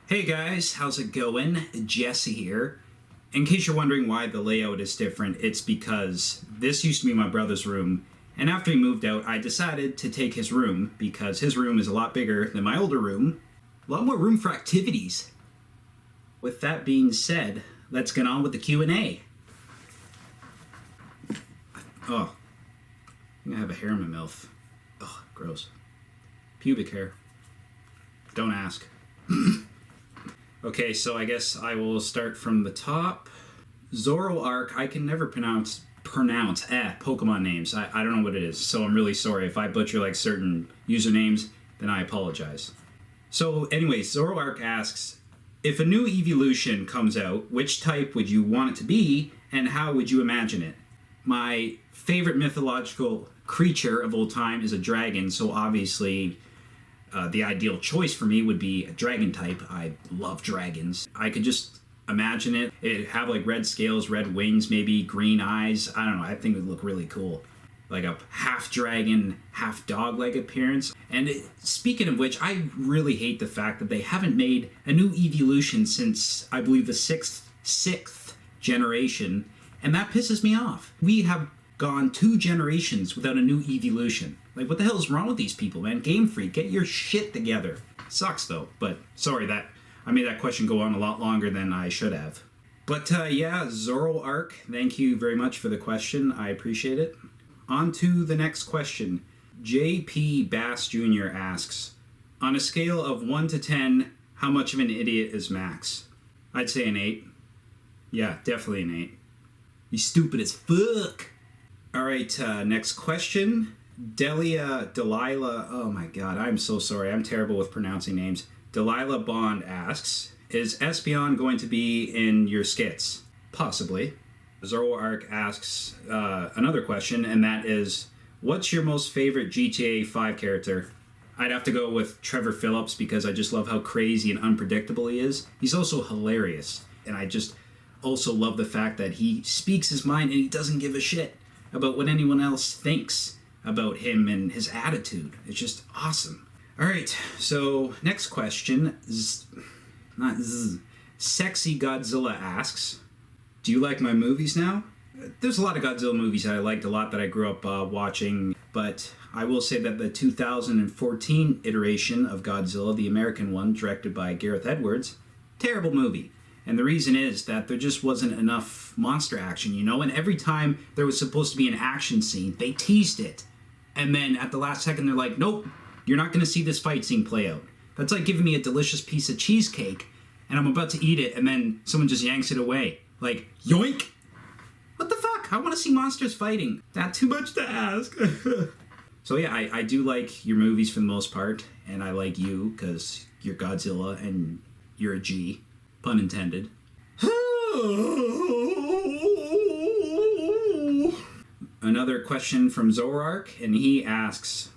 Hey guys, how's it going? Jesse here. In case you're wondering why the layout is different, it's because this used to be my brother's room, and after he moved out, I decided to take his room because his room is a lot bigger than my older room. A lot more room for activities. With that being said, let's get on with the Q&A. Oh, I think I have a hair in my mouth. Oh, gross. Pubic hair. Don't ask. Okay, so I guess I will start from the top. Zoroark, I can never pronounce Pokemon names. I don't know what it is, so I'm really sorry. If I butcher like certain usernames, then I apologize. So anyway, Zoroark asks, if a new evolution comes out, which type would you want it to be, and how would you imagine it? My favorite mythological creature of all time is a dragon, so obviously the ideal choice for me would be a dragon type. I love dragons. I could just imagine it. It'd have like red scales, red wings, maybe green eyes. I don't know. I think it would look really cool. Like a half dragon, half dog-like appearance. And speaking of which, I really hate the fact that they haven't made a new evolution since, I believe, the sixth generation. And that pisses me off. We have gone 2 generations without a new evolution. Like, what the hell is wrong with these people, man? Game Freak, get your shit together. Sucks, though, but sorry that I made that question go on a lot longer than I should have. But, yeah, Zoroark, thank you very much for the question. I appreciate it. On to the next question. J.P. Bass Jr. asks, on a scale of 1 to 10, how much of an idiot is Max? I'd say an 8. Yeah, definitely an 8. He's stupid as fuck. All right, next question. Delilah, oh my god, I'm so sorry. I'm terrible with pronouncing names. Delilah Bond asks, is Espeon going to be in your skits? Possibly. Zoroark asks another question, and that is, what's your most favorite GTA 5 character? I'd have to go with Trevor Phillips because I just love how crazy and unpredictable he is. He's also hilarious, and I just also love the fact that he speaks his mind and he doesn't give a shit about what anyone else thinks about him and his attitude. It's just awesome. All right, so next question. Sexy Godzilla asks, do you like my movies now? There's a lot of Godzilla movies that I liked a lot that I grew up watching, but I will say that the 2014 iteration of Godzilla, the American one, directed by Gareth Edwards, terrible movie. And the reason is that there just wasn't enough monster action, you know? And every time there was supposed to be an action scene, they teased it. And then at the last second, they're like, nope, you're not going to see this fight scene play out. That's like giving me a delicious piece of cheesecake, and I'm about to eat it, and then someone just yanks it away. Like, yoink! What the fuck? I want to see monsters fighting. Not too much to ask. So yeah, I do like your movies for the most part, and I like you because you're Godzilla and you're a G. Pun intended. Another question from Zoroark, and he asks,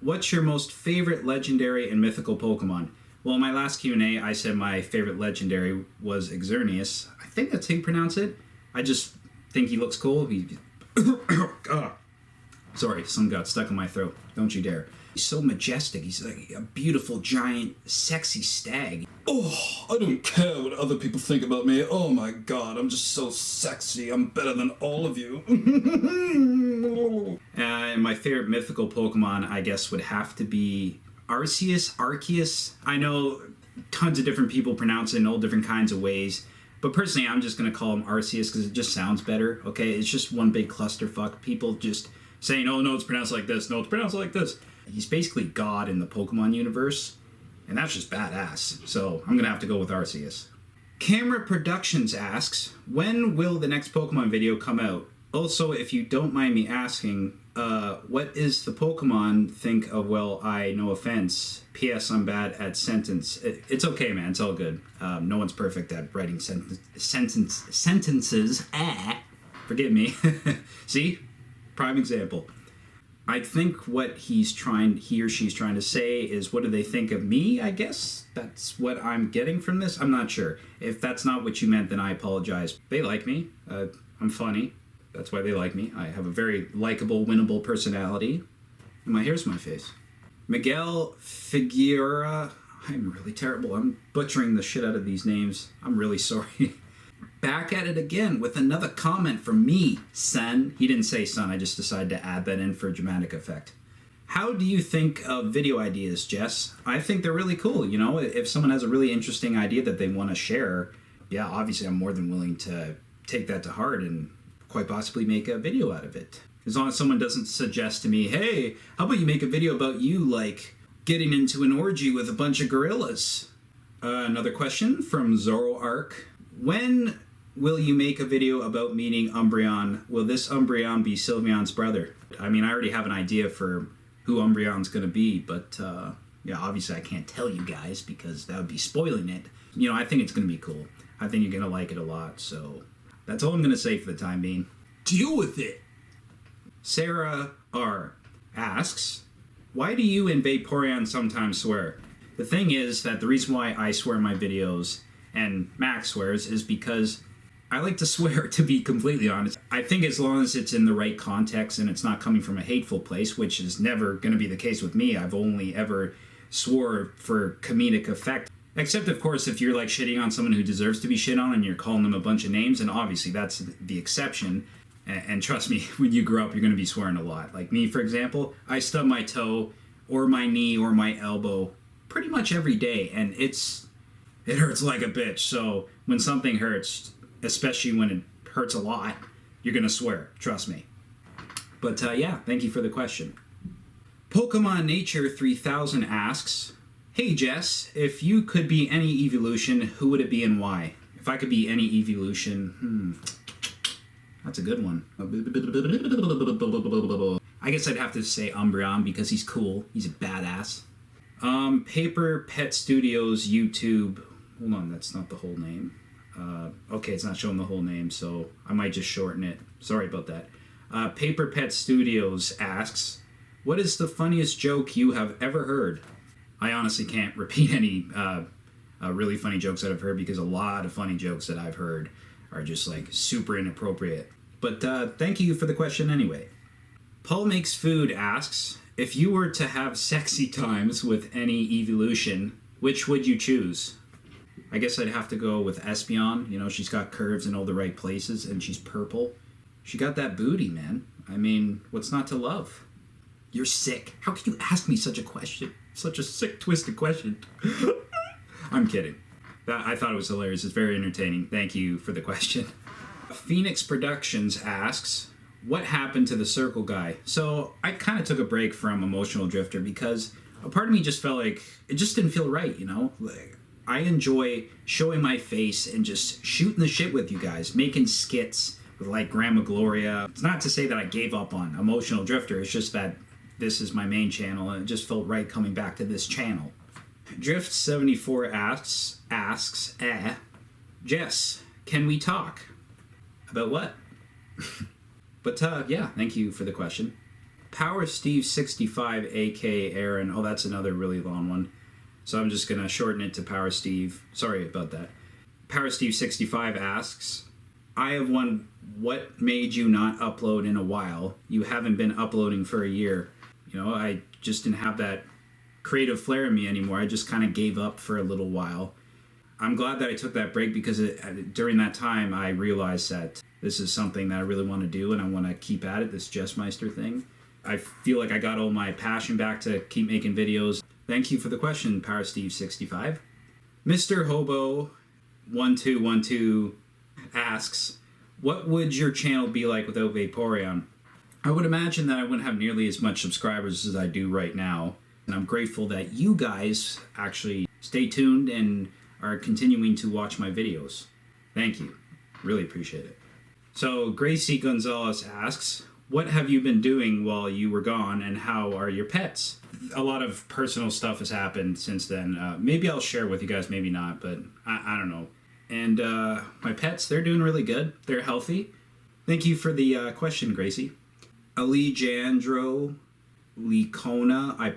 what's your most favorite legendary and mythical Pokemon? Well, in my last Q&A, I said my favorite legendary was Xerneas. I think that's how you pronounce it. I just think he looks cool. Sorry, some got stuck in my throat. Don't you dare. He's so majestic. He's like a beautiful, giant, sexy stag. Oh, I don't care what other people think about me. Oh my god, I'm just so sexy. I'm better than all of you. And my favorite mythical Pokemon, I guess, would have to be Arceus. I know tons of different people pronounce it in all different kinds of ways, but personally, I'm just going to call him Arceus because it just sounds better, okay? It's just one big clusterfuck. People just saying, oh, no, it's pronounced like this. No, it's pronounced like this. He's basically God in the Pokemon universe, and that's just badass. So I'm going to have to go with Arceus. Camera Productions asks, when will the next Pokemon video come out? Also, if you don't mind me asking, what is the Pokemon think of, well, no offense. P.S. I'm bad at sentence. It's okay, man. It's all good. No one's perfect at writing sentences. Forgive me. See? Prime example. I think what he or she's trying to say is, what do they think of me, I guess? That's what I'm getting from this. I'm not sure. If that's not what you meant, then I apologize. They like me. I'm funny. That's why they like me. I have a very likable, winnable personality. And my hair's my face. Miguel Figueroa I'm really terrible. I'm butchering the shit out of these names. I'm really sorry. Back at it again with another comment from me, son. He didn't say son, I just decided to add that in for dramatic effect. How do you think of video ideas, Jess? I think they're really cool. You know, if someone has a really interesting idea that they want to share, yeah, obviously I'm more than willing to take that to heart and quite possibly make a video out of it. As long as someone doesn't suggest to me, hey, how about you make a video about you, like, getting into an orgy with a bunch of gorillas. Another question from Zoroark. When will you make a video about meeting Umbreon? Will this Umbreon be Sylveon's brother? I mean, I already have an idea for who Umbreon's going to be, but yeah, obviously I can't tell you guys because that would be spoiling it. You know, I think it's going to be cool. I think you're going to like it a lot, so that's all I'm going to say for the time being. Deal with it! Sarah R. asks, why do you and Vaporeon sometimes swear? The thing is that the reason why I swear in my videos, and Max swears, is because I like to swear, to be completely honest. I think as long as it's in the right context and it's not coming from a hateful place, which is never going to be the case with me. I've only ever swore for comedic effect. Except, of course, if you're like shitting on someone who deserves to be shit on and you're calling them a bunch of names, and obviously that's the exception. And trust me, when you grow up, you're going to be swearing a lot. Like me, for example, I stub my toe or my knee or my elbow pretty much every day, and it hurts like a bitch. So when something hurts, especially when it hurts a lot, you're going to swear. Trust me. But yeah, thank you for the question. Pokemon Nature 3000 asks, hey Jess, if you could be any evolution, who would it be and why? If I could be any evolution, that's a good one. I guess I'd have to say Umbreon because he's cool. He's a badass. Paper Pet Studios YouTube. Hold on, that's not the whole name. Okay, it's not showing the whole name, so I might just shorten it. Sorry about that. Paper Pet Studios asks, what is the funniest joke you have ever heard? I honestly can't repeat any really funny jokes that I've heard because a lot of funny jokes that I've heard are just like super inappropriate. But thank you for the question anyway. Paul Makes Food asks, if you were to have sexy times with any evolution, which would you choose? I guess I'd have to go with Espeon. You know, she's got curves in all the right places and she's purple. She got that booty, man. I mean, what's not to love? You're sick. How can you ask me such a question? Such a sick, twisted question. I'm kidding. I thought it was hilarious. It's very entertaining. Thank you for the question. Phoenix Productions asks, what happened to the Circle Guy? So I kind of took a break from Emotional Drifter because a part of me just felt like it just didn't feel right, you know? Like, I enjoy showing my face and just shooting the shit with you guys, making skits with like Grandma Gloria. It's not to say that I gave up on Emotional Drifter. It's just that this is my main channel and it just felt right coming back to this channel. Drift74 asks, Jess, can we talk? About what? But yeah, thank you for the question. Power Steve 65 aka Aaron. Oh, that's another really long one. So I'm just gonna shorten it to Power Steve. Sorry about that. Power Steve 65 asks, I have one, what made you not upload in a while? You haven't been uploading for a year. You know, I just didn't have that creative flair in me anymore. I just kind of gave up for a little while. I'm glad that I took that break because during that time I realized that this is something that I really want to do and I want to keep at it, this Jessmeister thing. I feel like I got all my passion back to keep making videos. Thank you for the question, Power Steve 65. Mr. Hobo 1212 asks, what would your channel be like without Vaporeon? I would imagine that I wouldn't have nearly as much subscribers as I do right now. And I'm grateful that you guys actually stay tuned and are continuing to watch my videos. Thank you. Really appreciate it. So Gracie Gonzalez asks, what have you been doing while you were gone and how are your pets? A lot of personal stuff has happened since then. Maybe I'll share with you guys, maybe not, but I don't know. And my pets, they're doing really good. They're healthy. Thank you for the question, Gracie. Alejandro Licona, I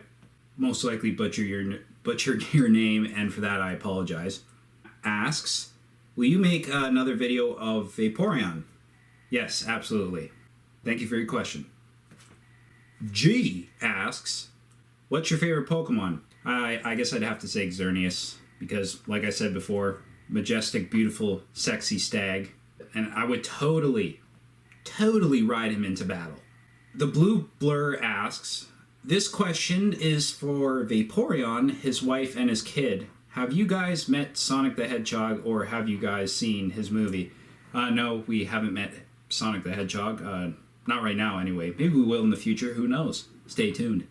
most likely butchered your name, and for that I apologize, asks, will you make another video of Vaporeon? Yes, absolutely. Thank you for your question. G asks, what's your favorite Pokemon? I guess I'd have to say Xerneas because, like I said before, majestic, beautiful, sexy stag. And I would totally ride him into battle. The Blue Blur asks, this question is for Vaporeon, his wife, and his kid. Have you guys met Sonic the Hedgehog, or have you guys seen his movie? No, we haven't met Sonic the Hedgehog. Not right now, anyway. Maybe we will in the future. Who knows? Stay tuned.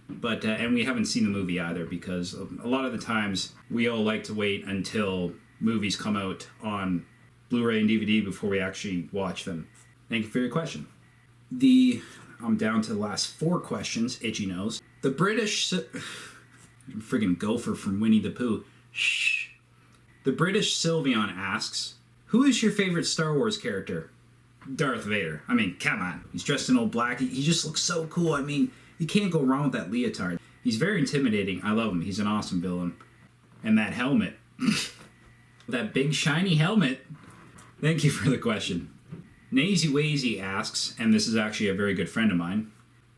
But and we haven't seen the movie either, because a lot of the times we all like to wait until movies come out on Blu-ray and DVD before we actually watch them. Thank you for your question. I'm down to the last 4 questions. Itchy nose. The British... friggin' gopher from Winnie the Pooh. Shh. The British Sylveon asks, who is your favorite Star Wars character? Darth Vader. I mean, come on. He's dressed in all black. He just looks so cool. I mean, you can't go wrong with that leotard. He's very intimidating. I love him. He's an awesome villain. And that helmet. That big shiny helmet. Thank you for the question. Nazy Wazy asks, and this is actually a very good friend of mine,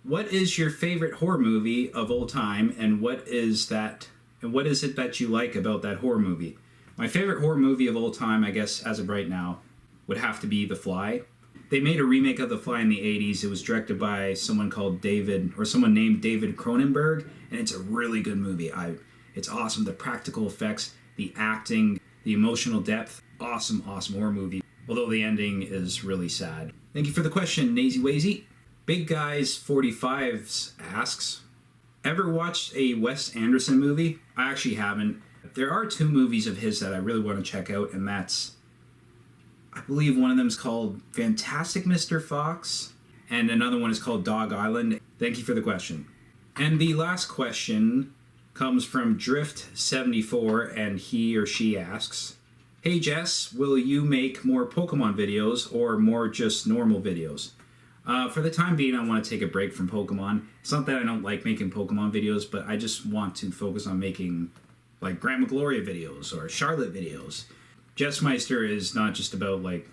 what is your favorite horror movie of all time, and what is it that you like about that horror movie? My favorite horror movie of all time, I guess, as of right now, would have to be The Fly. They made a remake of The Fly in the 80s. It was directed by someone named David Cronenberg, and it's a really good movie. It's awesome. The practical effects, the acting, the emotional depth. Awesome horror movie. Although the ending is really sad. Thank you for the question, Nazy Wazy. Big Guys 45s asks, ever watched a Wes Anderson movie? I actually haven't. There are 2 movies of his that I really want to check out, and that's, I believe one of them is called Fantastic Mr. Fox, and another one is called Dog Island. Thank you for the question. And the last question comes from Drift74, and he or she asks, hey Jess, will you make more Pokemon videos or more just normal videos? For the time being, I want to take a break from Pokemon. It's not that I don't like making Pokemon videos, but I just want to focus on making like Grandma Gloria videos or Charlotte videos. Jess Meister is not just about like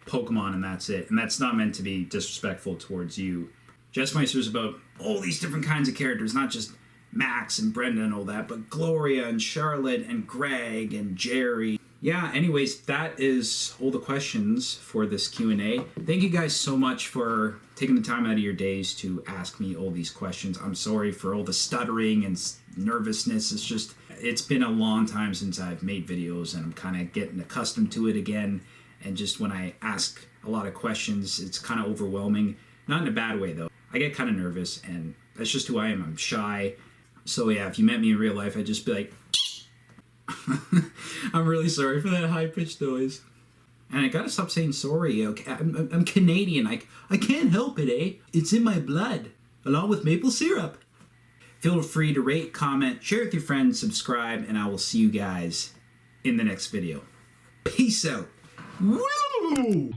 Pokemon and that's it. And that's not meant to be disrespectful towards you. Jess Meister is about all these different kinds of characters, not just Max and Brenda and all that, but Gloria and Charlotte and Greg and Jerry. Yeah, anyways, that is all the questions for this Q&A. Thank you guys so much for taking the time out of your days to ask me all these questions. I'm sorry for all the stuttering and nervousness. It's been a long time since I've made videos, and I'm kind of getting accustomed to it again. And just when I ask a lot of questions, it's kind of overwhelming. Not in a bad way, though. I get kind of nervous, and that's just who I am. I'm shy. So yeah, if you met me in real life, I'd just be like... I'm really sorry for that high-pitched noise. And I gotta stop saying sorry. Okay? I'm Canadian. I can't help it, eh? It's in my blood, along with maple syrup. Feel free to rate, comment, share with your friends, subscribe, and I will see you guys in the next video. Peace out. Woo!